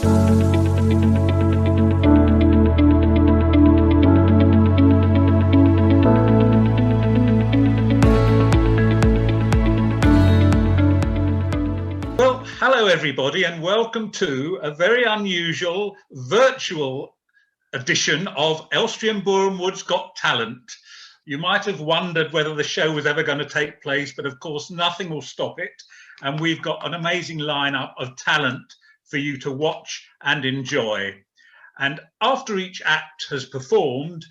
Hello everybody and welcome to a very unusual virtual edition of Elstree and Borehamwood's Got Talent. You might have wondered whether the show was ever going to take place, but of course nothing will stop it, and we've got an amazing lineup of talent for you to watch and enjoy. And after each act has performed,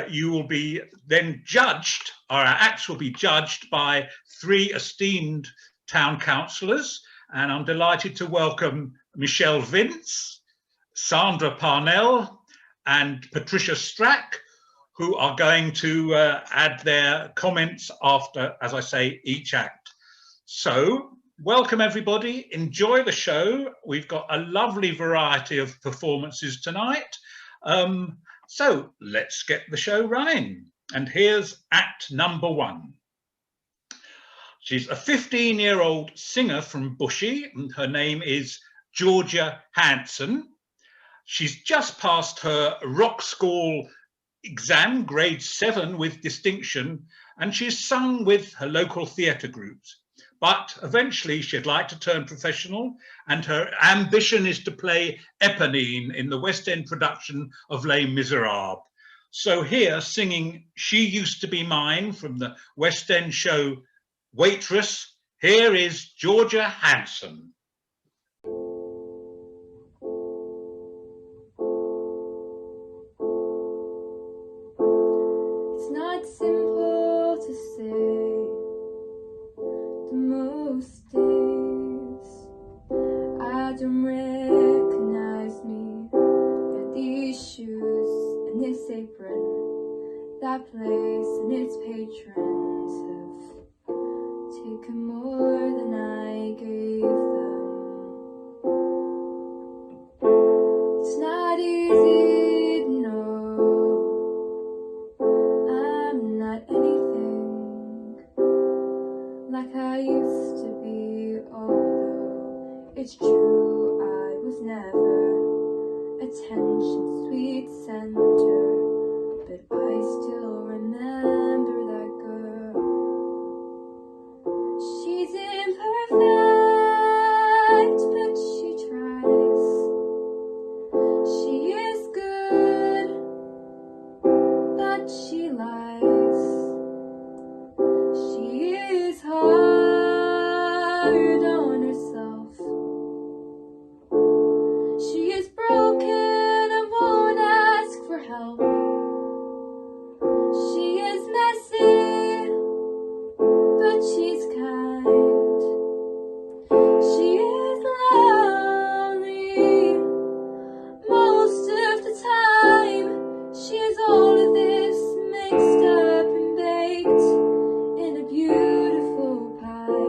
you will be then judged, or our acts will be judged by three esteemed town councillors. And I'm delighted to welcome Michelle Vince, Sandra Parnell and Patricia Strack, who are going to add their comments after, as I say, each act. So welcome everybody, enjoy the show. We've got a lovely variety of performances tonight. So let's get the show running. And here's act number one. She's a 15-year-old singer from Bushey, and her name is Georgia Hanson. She's just passed her rock school exam, grade 7, with distinction, and she's sung with her local theatre groups. But eventually she'd like to turn professional, and her ambition is to play Eponine in the West End production of Les Miserables. So here, singing She Used to Be Mine from the West End show Waitress, here is Georgia Hanson. It's not simple to say the most days I don't recognize me. Got these shoes and this apron, that place and its patrons have taken more than I gave them. It's not easy to know I'm not anything like I used to be, although it's true I was never attention's sweet center, but I still remember that girl. She's imperfect, but she tries. She is good, but she lies. She is hard on herself. She is broken and won't ask for help. She is messy, but she's kind. She is lonely most of the time. She is all of this mixed up and baked in a beautiful pie.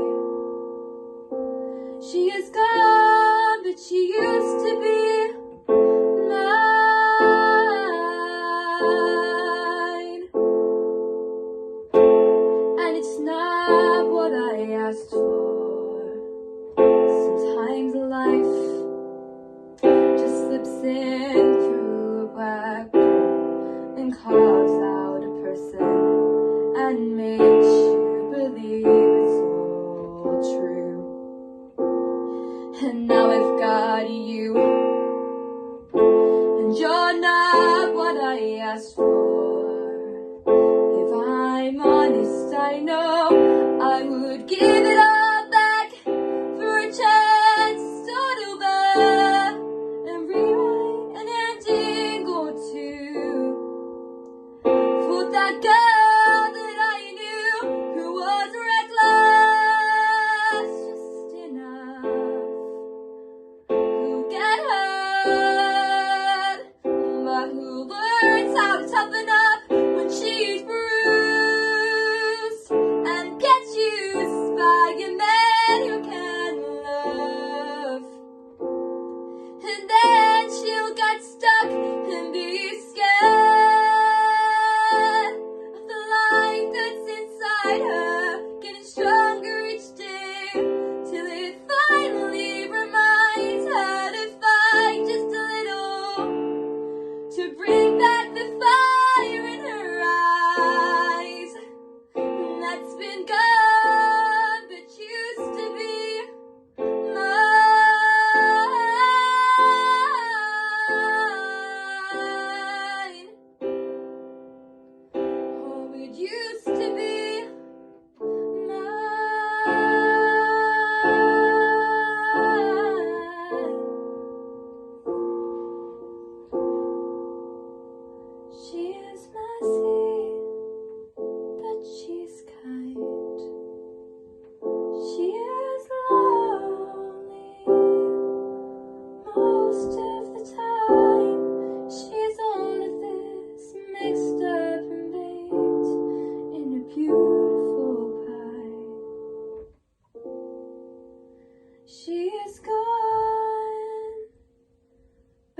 She is gone, but she used to be mine. And it's not what I asked for. Sometimes life just slips in through a black hole and carves out a person and makes you believe it's all true. And now I've got you, and you're not what I asked for. If I'm honest, I know I would give it all back for a chance to start over and rewrite an ending or two for that girl that I knew who was reckless just enough, who get hurt, but who learns how to toughen up when she's bruised and gets used by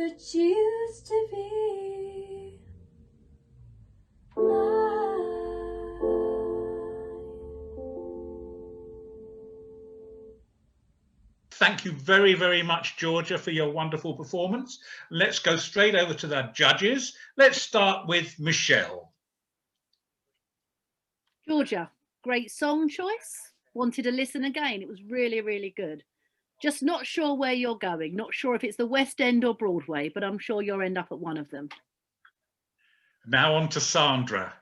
but used to be mine. Thank you very, very much, Georgia, for your wonderful performance. Let's go straight over to the judges. Let's start with Michelle. Georgia, great song choice. Wanted to listen again. It was really, really good. Just not sure where you're going. Not sure if it's the West End or Broadway, but I'm sure you'll end up at one of them. Now on to Sandra.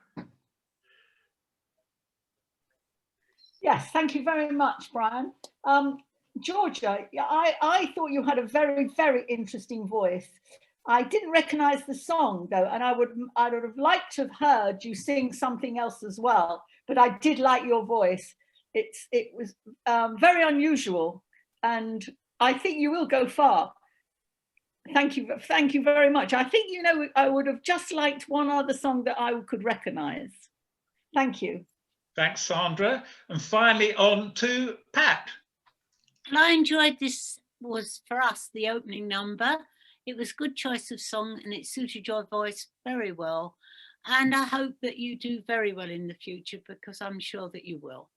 Yes, thank you very much, Brian. Georgia, I thought you had a very, very interesting voice. I didn't recognise the song though, and I would have liked to have heard you sing something else as well. But I did like your voice. It was very unusual, and I think you will go far. Thank you very much. I think, you know, I would have just liked one other song that I could recognise. Thank you. Thanks, Sandra. And finally on to Pat. Well, I enjoyed this, was for us the opening number. It was a good choice of song and it suited your voice very well. And I hope that you do very well in the future, because I'm sure that you will.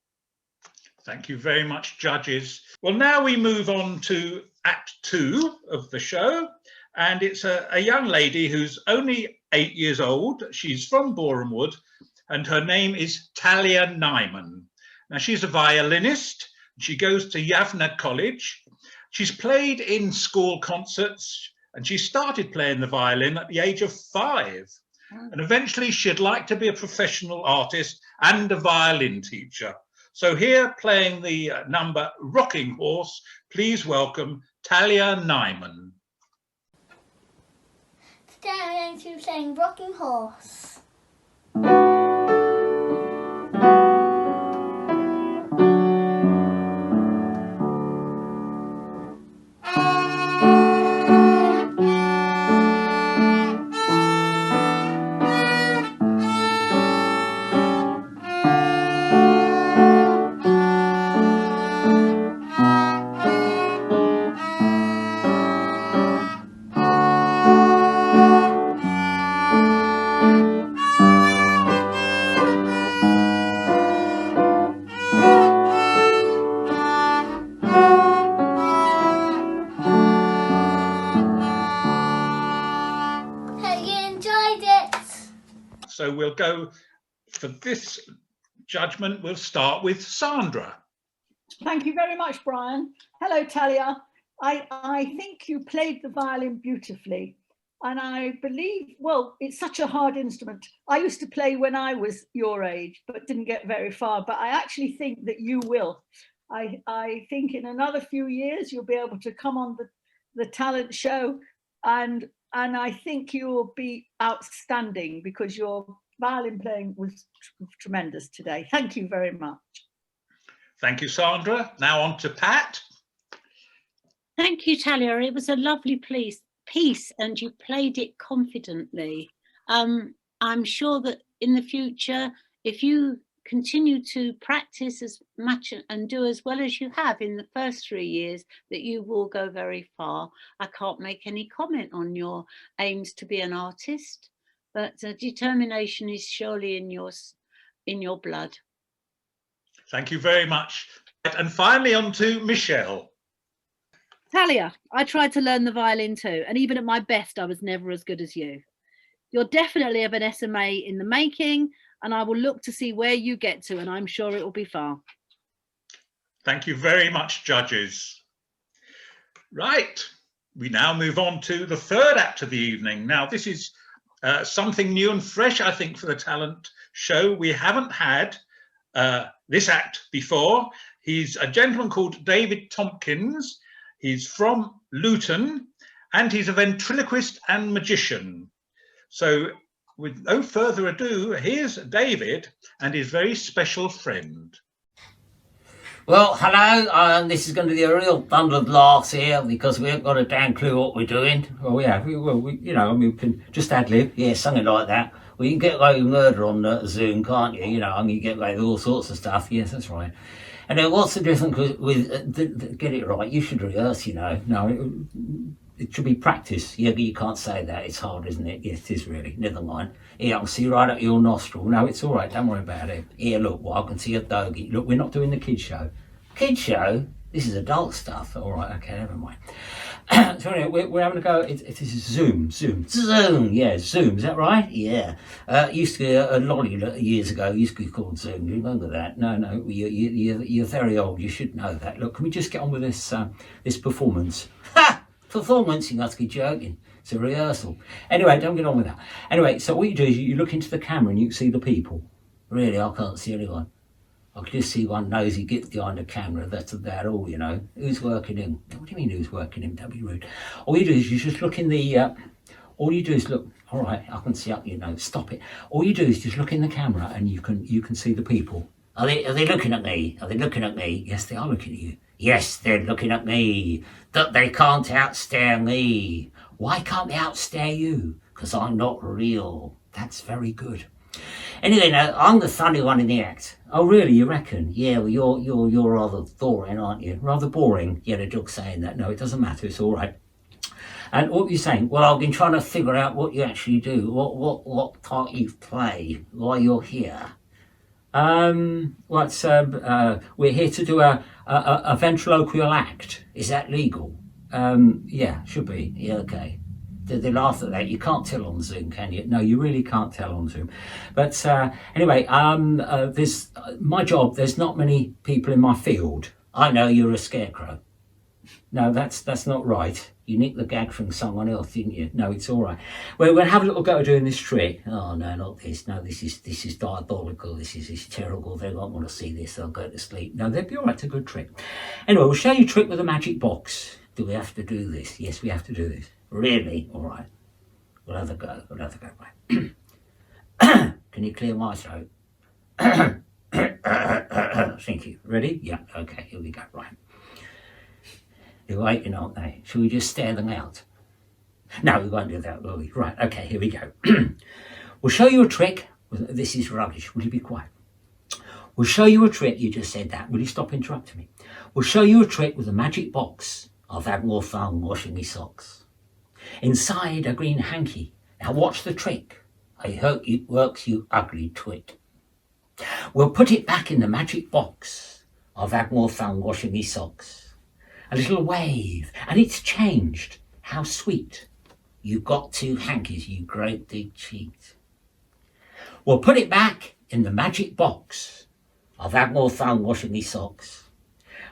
Thank you very much, judges. Well, now we move on to Act 2 of the show. And it's a young lady who's only 8 years old. She's from Borehamwood and her name is Talia Nyman. Now, she's a violinist. She goes to Yavna College. She's played in school concerts and she started playing the violin at the age of 5. And eventually she'd like to be a professional artist and a violin teacher. So here, playing the number Rocking Horse, please welcome Talia Nyman. Today I'm going to be playing Rocking Horse. So we'll go for this judgment. We'll start with Sandra. Thank you very much, Brian. Hello, Talia. I think you played the violin beautifully. And I believe, well, it's such a hard instrument. I used to play when I was your age, but didn't get very far. But I actually think that you will. I think in another few years, you'll be able to come on the talent show, and I think you will be outstanding, because your violin playing was tremendous today. Thank you very much. Thank you, Sandra. Now on to Pat. Thank you, Talia. It was a lovely piece and you played it confidently. I'm sure that in the future, if you continue to practice as much and do as well as you have in the first 3 years, that you will go very far. I can't make any comment on your aims to be an artist, but determination is surely in your blood. Thank you very much. And finally on to Michelle. Talia, I tried to learn the violin too, and even at my best, I was never as good as you. You're definitely of an SMA in the making, and I will look to see where you get to, and I'm sure it will be far. Thank you very much, judges. Right, we now move on to the third act of the evening. Now, this is something new and fresh, I think, for the talent show. We haven't had this act before. He's a gentleman called David Tompkins. He's from Luton, and he's a ventriloquist and magician. So with no further ado, here's David and his very special friend. Well, hello. This is going to be a real bundle of laughs here, because we haven't got a damn clue what we're doing. Well, yeah, you know, I mean, we can just ad lib, yeah, something like that. Well, you can get away with murder on Zoom, can't you? You know, I mean, you get away with all sorts of stuff. Yes, that's right. And then what's the difference with get it right? You should rehearse, you know. No, it should be practice. Yeah, you can't say that. It's hard, isn't it? Yes, it is really. Never mind. Here, I can see right up your nostril. No, it's all right. Don't worry about it. Here, look, well, I can see a doggy. Look, we're not doing the kids show. Kids show? This is adult stuff. All right, okay, never mind. So anyway, we're having a go. It is Zoom. Yeah, Zoom. Is that right? Yeah. Used to be a lolly years ago. Used to be called Zoom. Do you remember that? No. You're very old. You should know that. Look, can we just get on with this this performance? Ha! Performance? You must be joking. It's a rehearsal. Anyway, don't get on with that. Anyway, so what you do is you look into the camera and you can see the people. Really, I can't see anyone. I can just see one nosy git behind the camera. That's about all, you know. Who's working in? What do you mean who's working in? Don't be rude. All you do is you just look in the... all you do is look... All right, I can see up, you know. Stop it. All you do is just look in the camera and you can see the people. Are they looking at me? Are they looking at me? Yes, they are looking at you. Yes, they're looking at me. That they can't outstare me. Why can't they outstare you? Because I'm not real. That's very good. Anyway, now, I'm the funny one in the act. Oh, really, you reckon? Yeah, well, you're rather boring, aren't you? Rather boring? Yeah, the joke's saying that. No, it doesn't matter, it's all right. And what were you saying? Well, I've been trying to figure out what you actually do, what part you play while you're here. We're here to do a ventriloquial act. Is that legal? Yeah, should be. Yeah, okay. They laugh at that. You can't tell on Zoom, can you? No, you really can't tell on Zoom. But anyway, there's my job. There's not many people in my field. I know you're a scarecrow. No, that's not right. You nicked the gag from someone else, didn't you? No, it's all right. Well, we'll have a little go at doing this trick. Oh no, not this. No, this is diabolical. This is terrible. They won't want to see this. They'll go to sleep. No, they'll be all right. It's a good trick. Anyway, we'll show you a trick with a magic box. Do we have to do this? Yes, we have to do this. Really? All right. We'll have a go. Right. Can you clear my throat? Thank you. Ready? Yeah. Okay. Here we go. Right. They're waiting, aren't they? Shall we just stare them out? No, we won't do that, will we? Right. Okay. Here we go. We'll show you a trick. This is rubbish. Will you be quiet? We'll show you a trick. You just said that. Will you stop interrupting me? We'll show you a trick with a magic box. I've had more fun washing me socks. Inside a green hanky. Now watch the trick. I hope it works, you ugly twit. We'll put it back in the magic box. I've had more fun washing me socks. A little wave, and it's changed. How sweet. You've got two hankies, you great big cheat. We'll put it back in the magic box. I've had more fun washing me socks.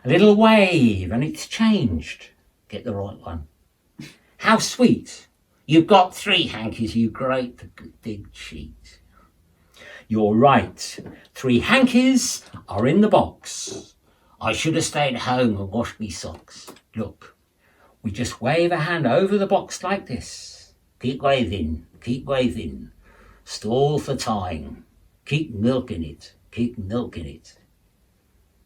A little wave, and it's changed. Get the right one. How sweet. You've got three hankies, you great big cheat. You're right. 3 hankies are in the box. I should have stayed home and washed me socks. Look, we just wave a hand over the box like this. Keep waving, keep waving. Stall for time. Keep milking it, keep milking it.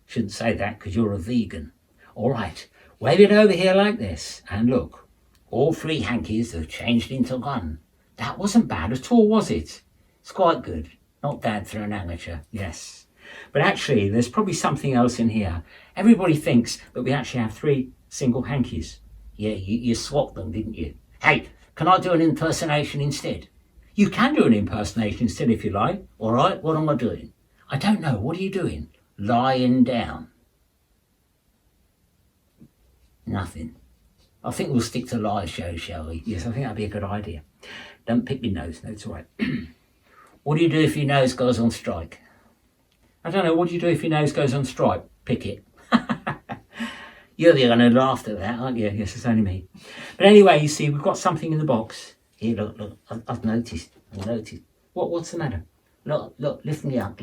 Shouldn't say that because you're a vegan. All right, wave it over here like this. And look. All 3 hankies have changed into one. That wasn't bad at all, was it? It's quite good. Not bad for an amateur, yes. But actually, there's probably something else in here. Everybody thinks that we actually have 3 single hankies. Yeah, you swapped them, didn't you? Hey, can I do an impersonation instead? You can do an impersonation instead if you like. All right, what am I doing? I don't know. What are you doing? Lying down. Nothing. I think we'll stick to live shows, shall we? Yes, I think that'd be a good idea. Don't pick your nose. No, it's all right. What do you do if your nose goes on strike? I don't know. What do you do if your nose goes on strike? Pick it. You're the one who laughed at that, aren't you? Yes, it's only me. But anyway, you see, we've got something in the box. Here, look. I've noticed. What's the matter? Look, lift me up.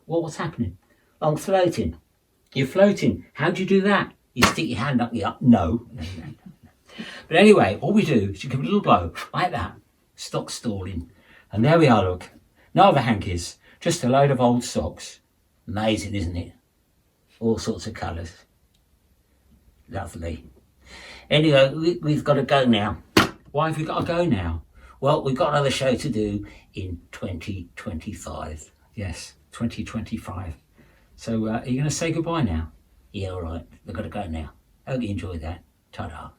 What's happening? I'm floating. You're floating. How do you do that? You stick your hand up the up. No. But anyway, all we do is you give a little blow like that. Stop stalling. And there we are, look. No other hankies. Just a load of old socks. Amazing, isn't it? All sorts of colours. Lovely. Anyway, we've got to go now. Why have we got to go now? Well, we've got another show to do in 2025. Yes, 2025. So are you going to say goodbye now? Yeah, all right. We've got to go now. Hope you enjoyed that. Ta-da.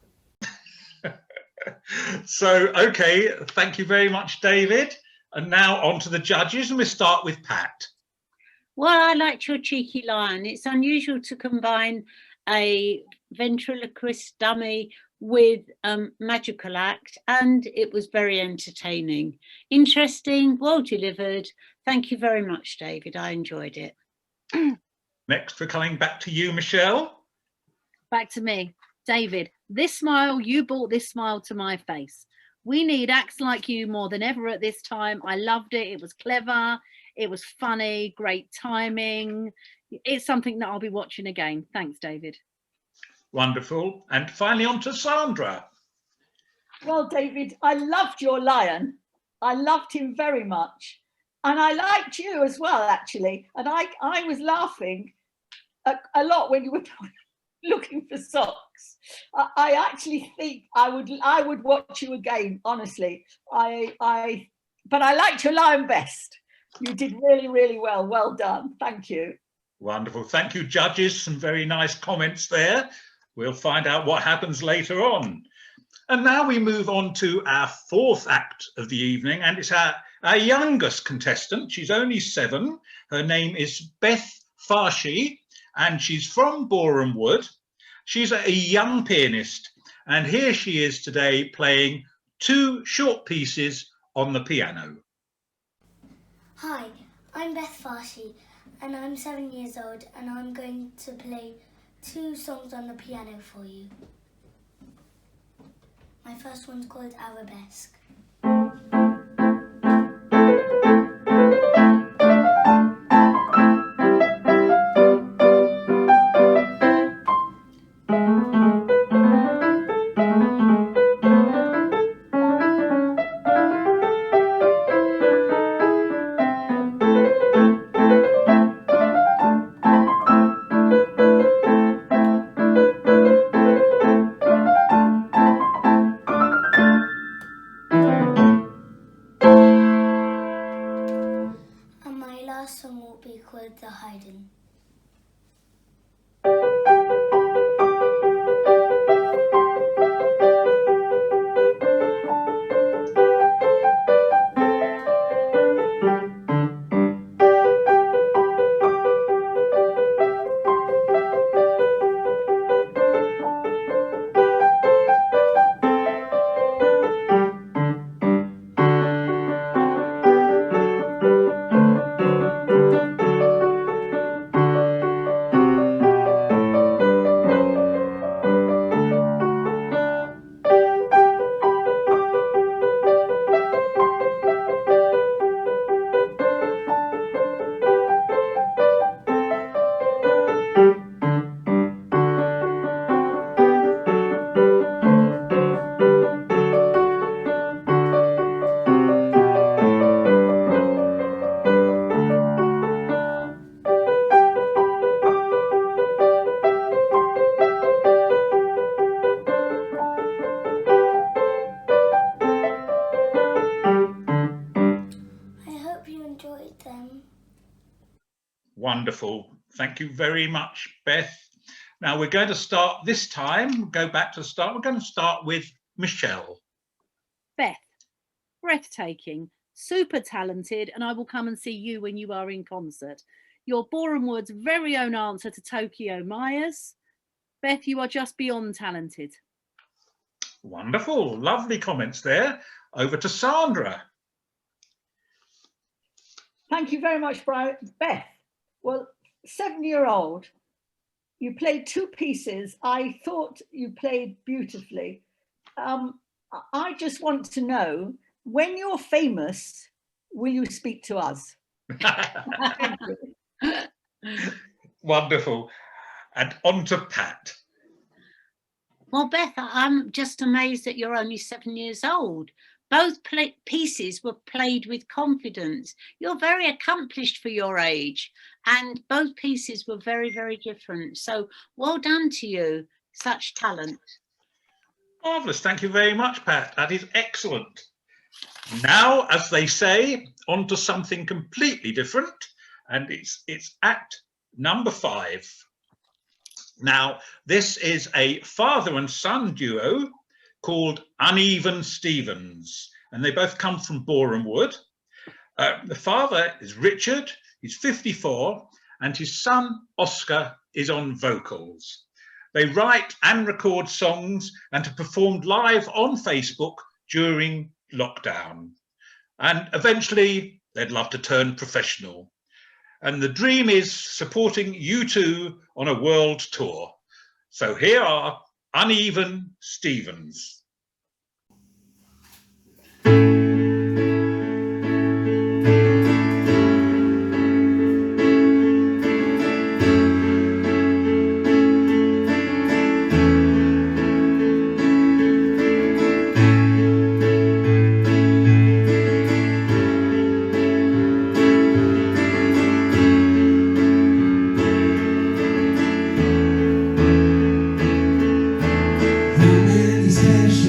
So, okay, thank you very much, David. And now on to the judges, and we start with Pat. Well, I liked your cheeky lion. It's unusual to combine a ventriloquist dummy with magical act, and it was very entertaining. Interesting, well delivered. Thank you very much, David. I enjoyed it. Next, we're coming back to you, Michelle. Back to me. David, this smile, you brought this smile to my face. We need acts like you more than ever at this time. I loved it. It was clever. It was funny. Great timing. It's something that I'll be watching again. Thanks, David. Wonderful. And finally on to Sandra. Well, David, I loved your lion. I loved him very much. And I liked you as well, actually. And I was laughing a lot when you were looking for socks. I actually think I would watch you again, honestly. But I liked your lion best. You did really, really well. Well done. Thank you. Wonderful. Thank you, judges. Some very nice comments there. We'll find out what happens later on. And now we move on to our fourth act of the evening, and it's our youngest contestant. She's only 7. Her name is Beth Farshey, and she's from Borehamwood. She's a young pianist, and here she is today playing 2 short pieces on the piano. Hi, I'm Beth Farshey and I'm 7 years old and I'm going to play 2 songs on the piano for you. My first one's called Arabesque. Song will be called The Hiding. Wonderful. Thank you very much, Beth. Now we're going to start this time, go back to the start. We're going to start with Michelle. Beth, breathtaking, super talented, and I will come and see you when you are in concert. You're Borehamwood's very own answer to Tokyo Myers. Beth, you are just beyond talented. Wonderful, lovely comments there. Over to Sandra. Thank you very much, Brian. Beth, well, 7-year-old, you played 2 pieces. I thought you played beautifully. I just want to know, when you're famous, will you speak to us? Wonderful. And on to Pat. Well, Beth, I'm just amazed that you're only 7 years old. Both pieces were played with confidence. You're very accomplished for your age, and both pieces were very, very different. So well done to you, such talent. Marvellous, thank you very much, Pat. That is excellent. Now, as they say, on to something completely different, and it's act number 5. Now, this is a father and son duo called Uneven Stevens, and they both come from Borehamwood. The father is Richard, he's 54, and his son Oscar is on vocals. They write and record songs and have performed live on Facebook during lockdown. And eventually they'd love to turn professional. And the dream is supporting U2 on a world tour. So here are Uneven Stevens. How many special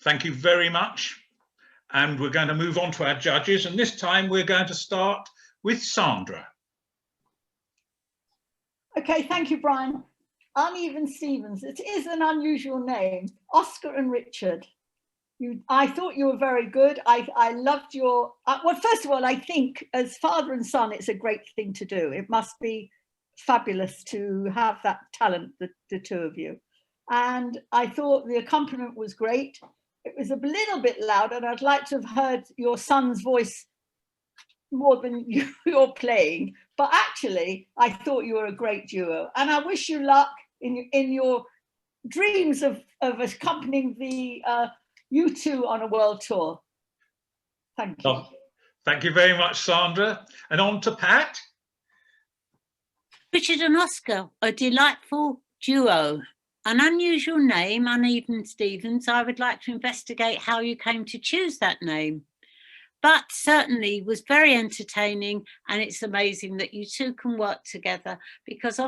Thank you very much. And we're going to move on to our judges. And this time we're going to start with Sandra. Okay, thank you, Brian. Uneven Stevens, it is an unusual name. Oscar and Richard. I thought you were very good. I loved your, well, first of all, I think as father and son, it's a great thing to do. It must be fabulous to have that talent, the two of you. And I thought the accompaniment was great. It was a little bit loud, and I'd like to have heard your son's voice more than you're playing. But actually, I thought you were a great duo. And I wish you luck in your dreams of accompanying the U2 on a world tour. Thank you. Thank you very much, Sandra. And on to Pat. Richard and Oscar, a delightful duo. An unusual name, Uneven Stevens. I would like to investigate how you came to choose that name. But certainly was very entertaining, and it's amazing that you two can work together, because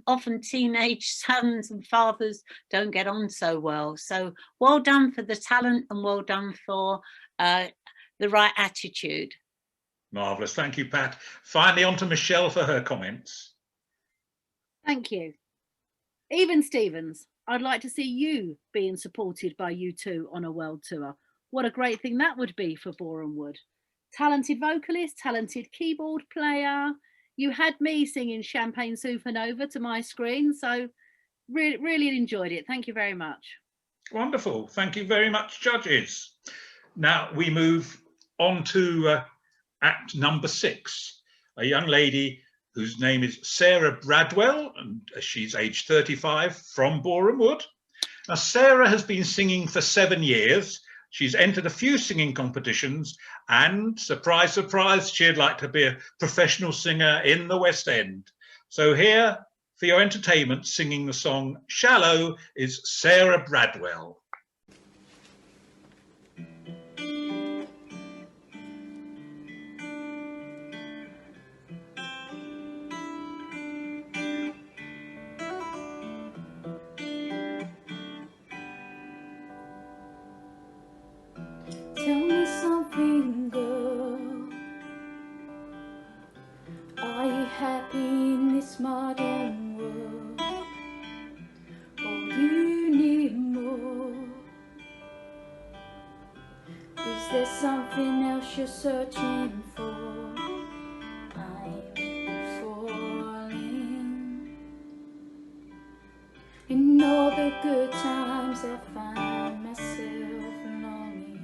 often teenage sons and fathers don't get on so well. So well done for the talent, and well done for the right attitude. Marvellous. Thank you, Pat. Finally, on to Michelle for her comments. Thank you. Even Stevens, I'd like to see you being supported by U2 on a world tour. What a great thing that would be for Borehamwood. Talented vocalist, talented keyboard player. You had me singing Champagne Supernova to my screen, so really enjoyed it. Thank you very much. Wonderful. Thank you very much, judges. Now we move on to act number 6, a young lady whose name is Sarah Bradwell, and she's aged 35, from Borehamwood. Now, Sarah has been singing for 7 years. She's entered a few singing competitions, and surprise, surprise, she'd like to be a professional singer in the West End. So here, for your entertainment, singing the song Shallow is Sarah Bradwell. Tell me something, girl. Are you happy in this modern world? Or you need more? Is there something else you're searching for? I'm falling. In all the good times I find myself longing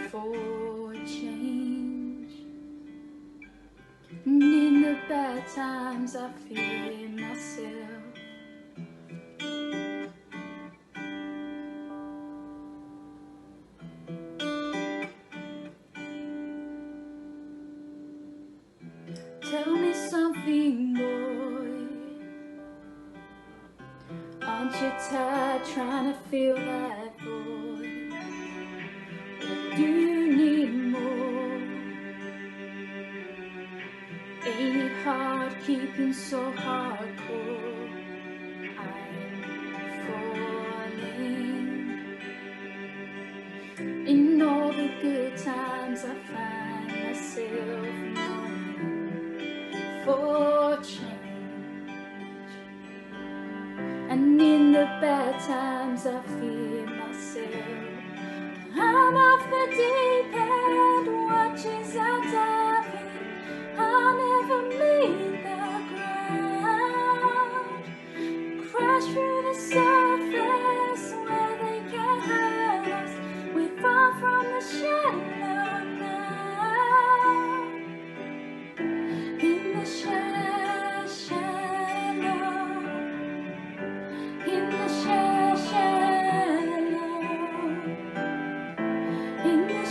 for change, and in the bad times I fear myself. Tell me something, boy. Aren't you tired trying to fill that void? Or do you need more? Ain't it hard keeping so hardcore? I'm falling. In all the good times I find myself longing for change, and in the bad times I fear myself. I'm off the deep end, watches are diving. I'll never meet the ground. Crash through the surface where they can't hurt us. We fall from the shallow now. In the shallow, in the shallow, in the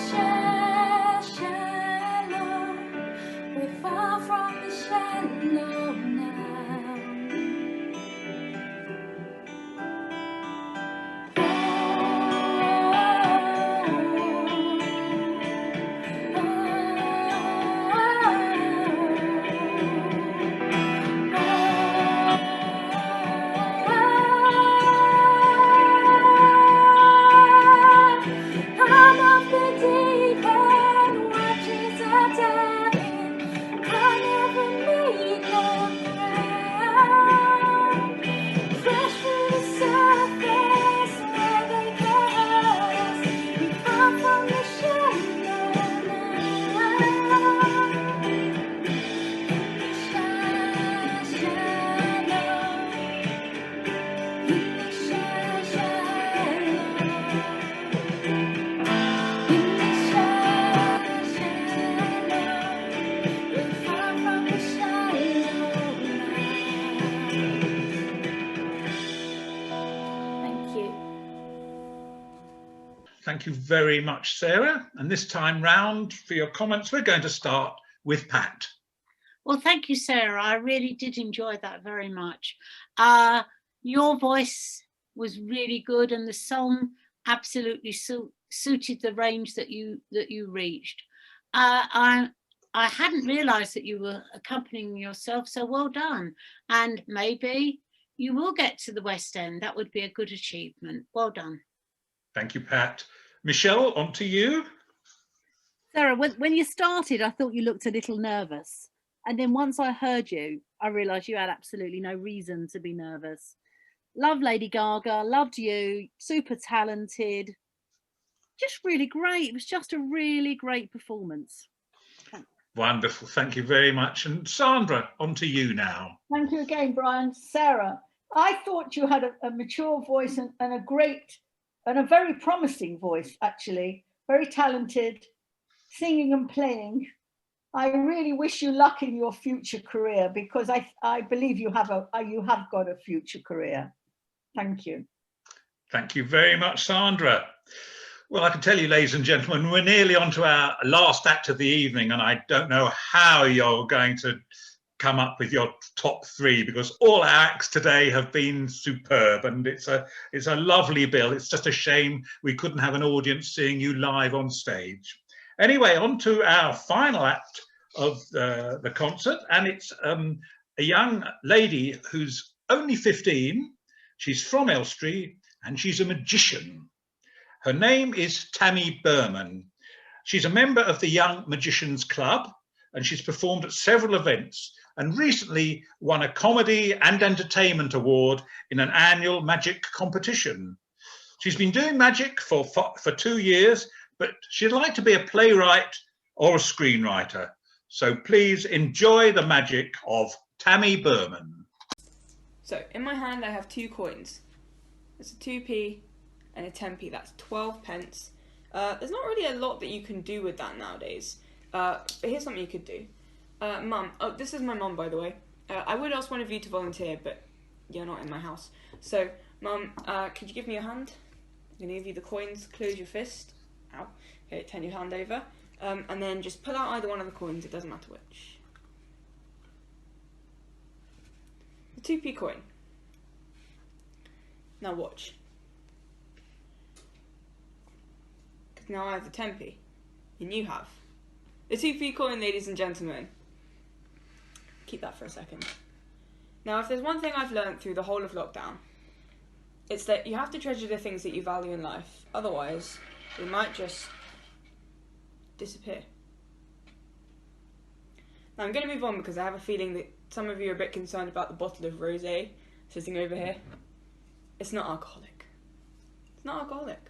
shallow, we fall from the shallow. Thank you very much, Sarah. And this time round, for your comments, we're going to start with Pat. Well, thank you, Sarah. I really did enjoy that very much. Your voice was really good, and the song absolutely suited the range that you reached. I hadn't realised that you were accompanying yourself, so well done. And maybe you will get to the West End. That would be a good achievement. Well done. Thank you, Pat. Michelle, on to you. Sarah, when you started, I thought you looked a little nervous. And then once I heard you, I realised you had absolutely no reason to be nervous. Love Lady Gaga, loved you, super talented, just really great. It was just a really great performance. Wonderful, thank you very much. And Sandra, on to you now. Thank you again, Brian. Sarah, I thought you had a mature voice and a great and a very promising voice, actually. Very talented, singing and playing. I really wish you luck in your future career, because I believe you have got a future career. Thank you. Thank you very much, Sandra. Well, I can tell you, ladies and gentlemen, we're nearly on to our last act of the evening, and I don't know how you're going to come up with your top three, because all our acts today have been superb, and it's a lovely bill. It's just a shame we couldn't have an audience seeing you live on stage. Anyway, on to our final act of the concert, and it's a young lady who's only 15. She's from Elstree, and she's a magician. Her name is Tammy Berman. She's a member of the Young Magicians Club, and she's performed at several events and recently won a Comedy and Entertainment Award in an annual magic competition. She's been doing magic for 2 years, but she'd like to be a playwright or a screenwriter. So please enjoy the magic of Tammy Berman. So in my hand I have 2 coins. It's a 2p and a 10p. That's 12 pence. There's not really a lot that you can do with that nowadays. But here's something you could do. Mum, oh, this is my mum, by the way. I would ask one of you to volunteer, but you're not in my house. So, Mum, could you give me your hand? I'm going to give you the coins. Close your fist. Ow. Okay, turn your hand over. And then just pull out either one of the coins. It doesn't matter which. The 2p coin. Now watch. Because now I have the 10p. And you have the 2p coin, ladies and gentlemen. Keep that for a second. Now, if there's one thing I've learned through the whole of lockdown, it's that you have to treasure the things that you value in life. Otherwise, they might just disappear. Now, I'm going to move on because I have a feeling that some of you are a bit concerned about the bottle of rosé sitting over here. It's not alcoholic. It's not alcoholic.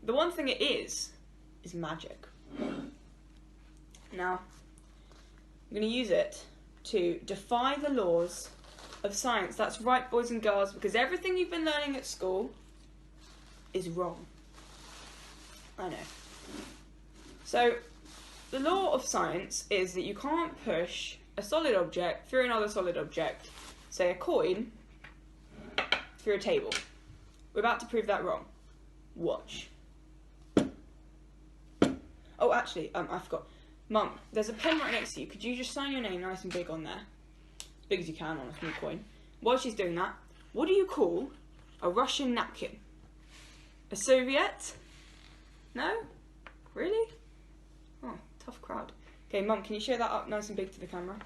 The one thing it is magic. Now, I'm going to use it to defy the laws of science. That's right, boys and girls, because everything you've been learning at school is wrong. I know. So, the law of science is that you can't push a solid object through another solid object, say a coin, through a table. We're about to prove that wrong. Watch. Oh, actually, I forgot. Mum, there's a pen right next to you. Could you just sign your name nice and big on there? As big as you can on a small coin. While she's doing that, what do you call a Russian napkin? A Soviet? No? Really? Oh, tough crowd. Okay, Mum, can you show that up nice and big to the camera?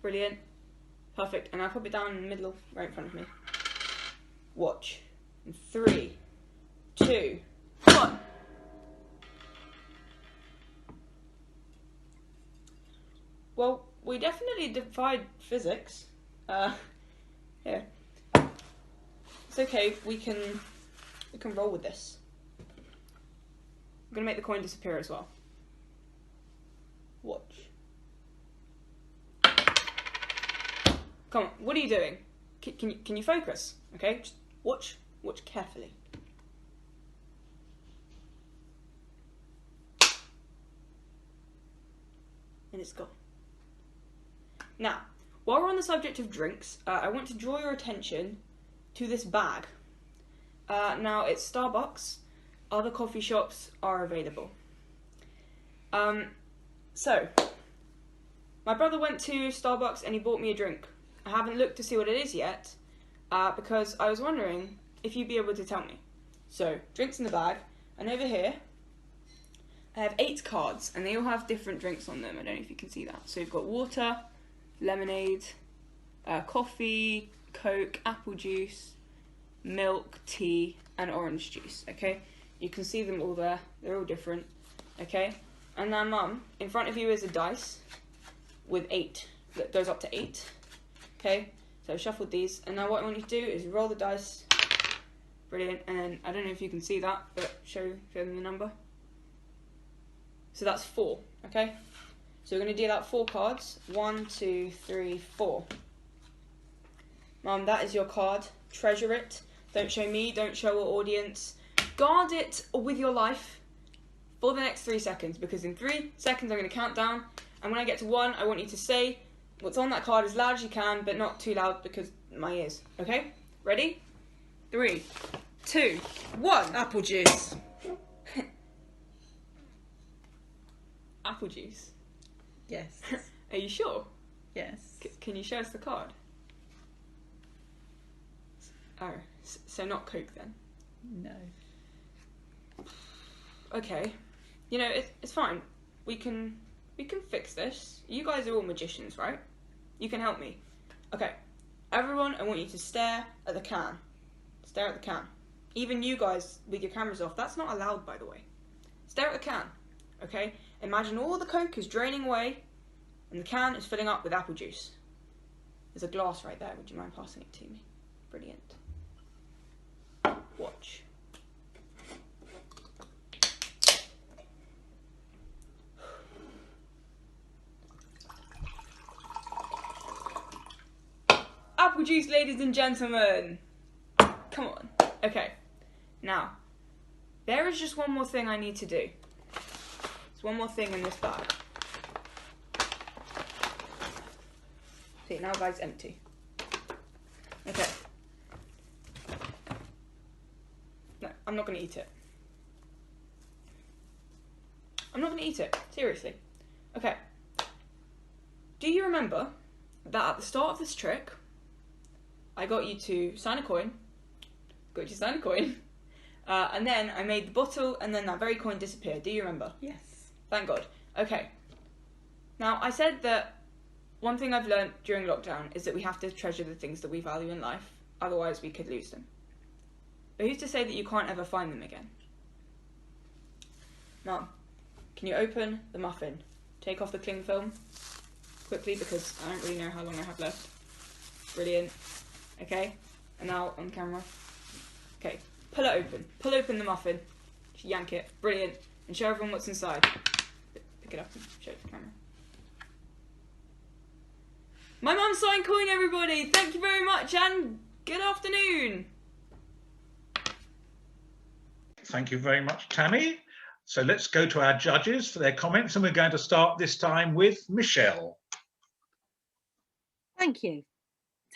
Brilliant. Perfect. And I'll pop it down in the middle, right in front of me. Watch. In 3, 2, 1. Well, we definitely defied physics. Yeah. It's okay, we can roll with this. I'm gonna make the coin disappear as well. Watch. Come on, what are you doing? Can you focus? Okay, just watch carefully. And it's gone. Now, while we're on the subject of drinks, I want to draw your attention to this bag. Now, it's Starbucks, other coffee shops are available. So, my brother went to Starbucks and he bought me a drink. I haven't looked to see what it is yet, because I was wondering if you'd be able to tell me. So, drinks in the bag, and over here, I have 8 cards, and they all have different drinks on them. I don't know if you can see that. So, you've got water, lemonade, coffee, Coke, apple juice, milk, tea, and orange juice, okay? You can see them all there. They're all different, okay? And now, Mum, in front of you is a dice with 8. That goes up to 8, okay? So I've shuffled these, and now what I want you to do is roll the dice. Brilliant. And then, I don't know if you can see that, but show them the number. So that's 4, okay? So we're going to deal out 4 cards. 1, 2, 3, 4. Mum, that is your card. Treasure it. Don't show me, don't show our audience. Guard it with your life for the next 3 seconds, because in 3 seconds I'm going to count down, and when I get to 1, I want you to say what's on that card as loud as you can, but not too loud because my ears, okay? Ready? 3, 2, 1. Apple juice. Apple juice. Yes. Are you sure? Yes. Can you show us the card? Oh, so not Coke then? No. Okay. You know, it's fine. We can fix this. You guys are all magicians, right? You can help me. Okay. Everyone, I want you to stare at the can. Stare at the can. Even you guys with your cameras off. That's not allowed, by the way. Stare at the can. Okay? Imagine all the Coke is draining away and the can is filling up with apple juice. There's a glass right there. Would you mind passing it to me? Brilliant. Watch. Apple juice, ladies and gentlemen. Come on. Okay. Now, there is just one more thing I need to do. There's one more thing in this bag. See, now the bag's empty. Okay. No, I'm not going to eat it. I'm not going to eat it. Seriously. Okay. Do you remember that at the start of this trick, I got you to sign a coin. Got you to sign a coin. And then I made the bottle, and then that very coin disappeared. Do you remember? Yes. Thank God. Okay. Now, I said that one thing I've learned during lockdown is that we have to treasure the things that we value in life. Otherwise, we could lose them. But who's to say that you can't ever find them again? Mum, can you open the muffin? Take off the cling film quickly, because I don't really know how long I have left. Brilliant. Okay, and now on camera. Okay, pull it open. Pull open the muffin. Yank it. Brilliant. And show everyone what's inside. Pick it up and show it to the camera. My mum's signed coin, everybody! Thank you very much, and good afternoon! Thank you very much, Tammy. So let's go to our judges for their comments, and we're going to start this time with Michelle. Thank you.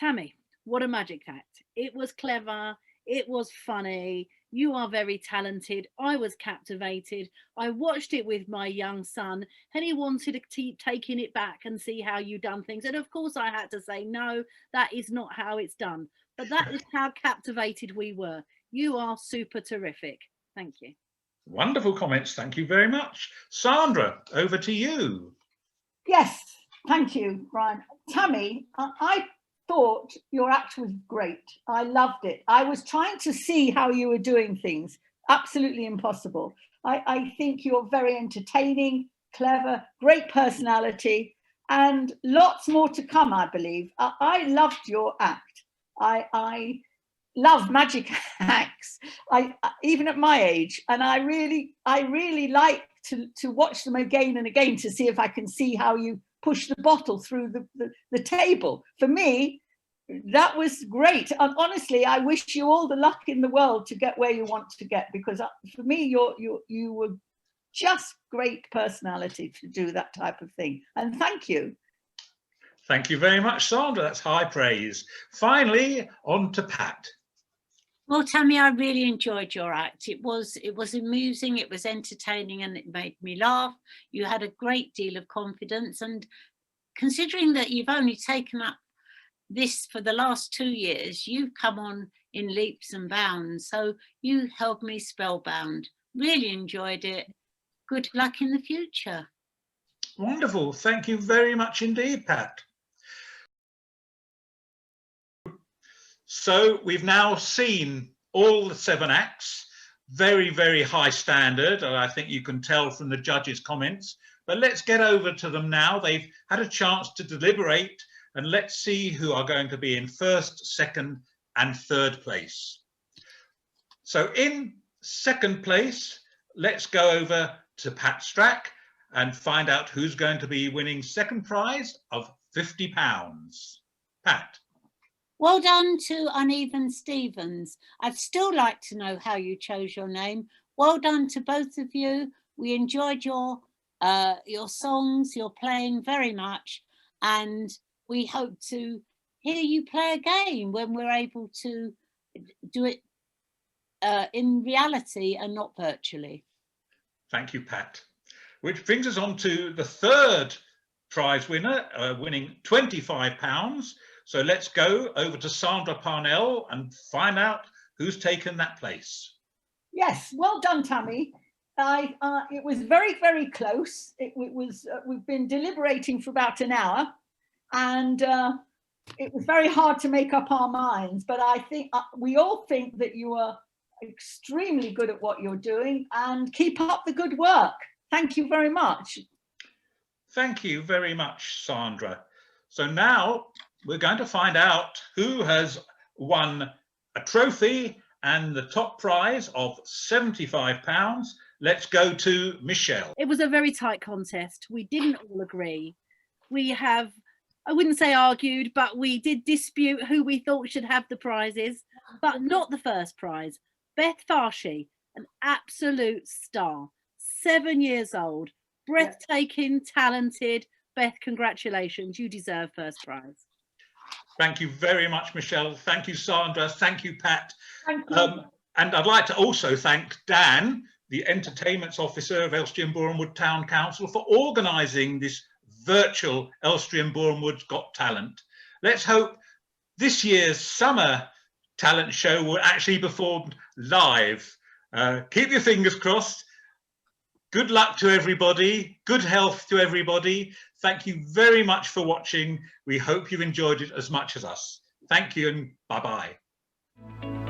Tammy, what a magic act. It was clever. It was funny. You are very talented. I was captivated. I watched it with my young son and he wanted to keep taking it back and see how you done things. And of course I had to say, no, that is not how it's done. But that is how captivated we were. You are super terrific. Thank you. Wonderful comments. Thank you very much. Sandra, over to you. Yes, thank you, Brian. Tammy, I thought your act was great. I loved it. I was trying to see how you were doing things. Absolutely impossible. I think you're very entertaining, clever, great personality, and lots more to come, I believe. I loved your act. I love magic acts, even at my age, and I really like to watch them again and again to see if I can see how you push the bottle through the table. For me, that was great. And honestly, I wish you all the luck in the world to get where you want to get, because for me, you were just great personality to do that type of thing. And thank you. Thank you very much, Sandra. That's high praise. Finally, on to Pat. Well, Tammy, I really enjoyed your act. It was amusing, it was entertaining, and it made me laugh. You had a great deal of confidence, and considering that you've only taken up this for the last 2 years, you've come on in leaps and bounds. So you held me spellbound. Really enjoyed it. Good luck in the future. Wonderful. Thank you very much indeed, Pat. So we've now seen all the 7 acts, very, very high standard, and I think you can tell from the judges' comments. But let's get over to them now. They've had a chance to deliberate, and let's see who are going to be in 1st, 2nd and 3rd place. So in 2nd place, let's go over to Pat Strack and find out who's going to be winning 2nd prize of £50. Pat. Well done to Uneven Stevens. I'd still like to know how you chose your name. Well done to both of you. We enjoyed your songs, your playing very much, and we hope to hear you play again when we're able to do it in reality and not virtually. Thank you, Pat. Which brings us on to the 3rd prize winner, winning £25. So let's go over to Sandra Parnell and find out who's taken that place. Yes, well done, Tammy. It was very, very close. It was. We've been deliberating for about an hour, and it was very hard to make up our minds. But I think we all think that you are extremely good at what you're doing, and keep up the good work. Thank you very much. Thank you very much, Sandra. So now we're going to find out who has won a trophy and the top prize of £75. Let's go to Michelle. It was a very tight contest. We didn't all agree. We have, I wouldn't say argued, but we did dispute who we thought should have the prizes, but not the first prize. Beth Farshey, an absolute star, 7 years old, breathtaking, talented. Beth, congratulations. You deserve first prize. Thank you very much, Michelle. Thank you, Sandra. Thank you, Pat. Thank you. And I'd like to also thank Dan, the Entertainments Officer of Elstree and Borehamwood Town Council, for organising this virtual Elstree and Borehamwood's Got Talent. Let's hope this year's summer talent show will actually be performed live. Keep your fingers crossed. Good luck to everybody. Good health to everybody. Thank you very much for watching. We hope you've enjoyed it as much as us. Thank you and bye-bye.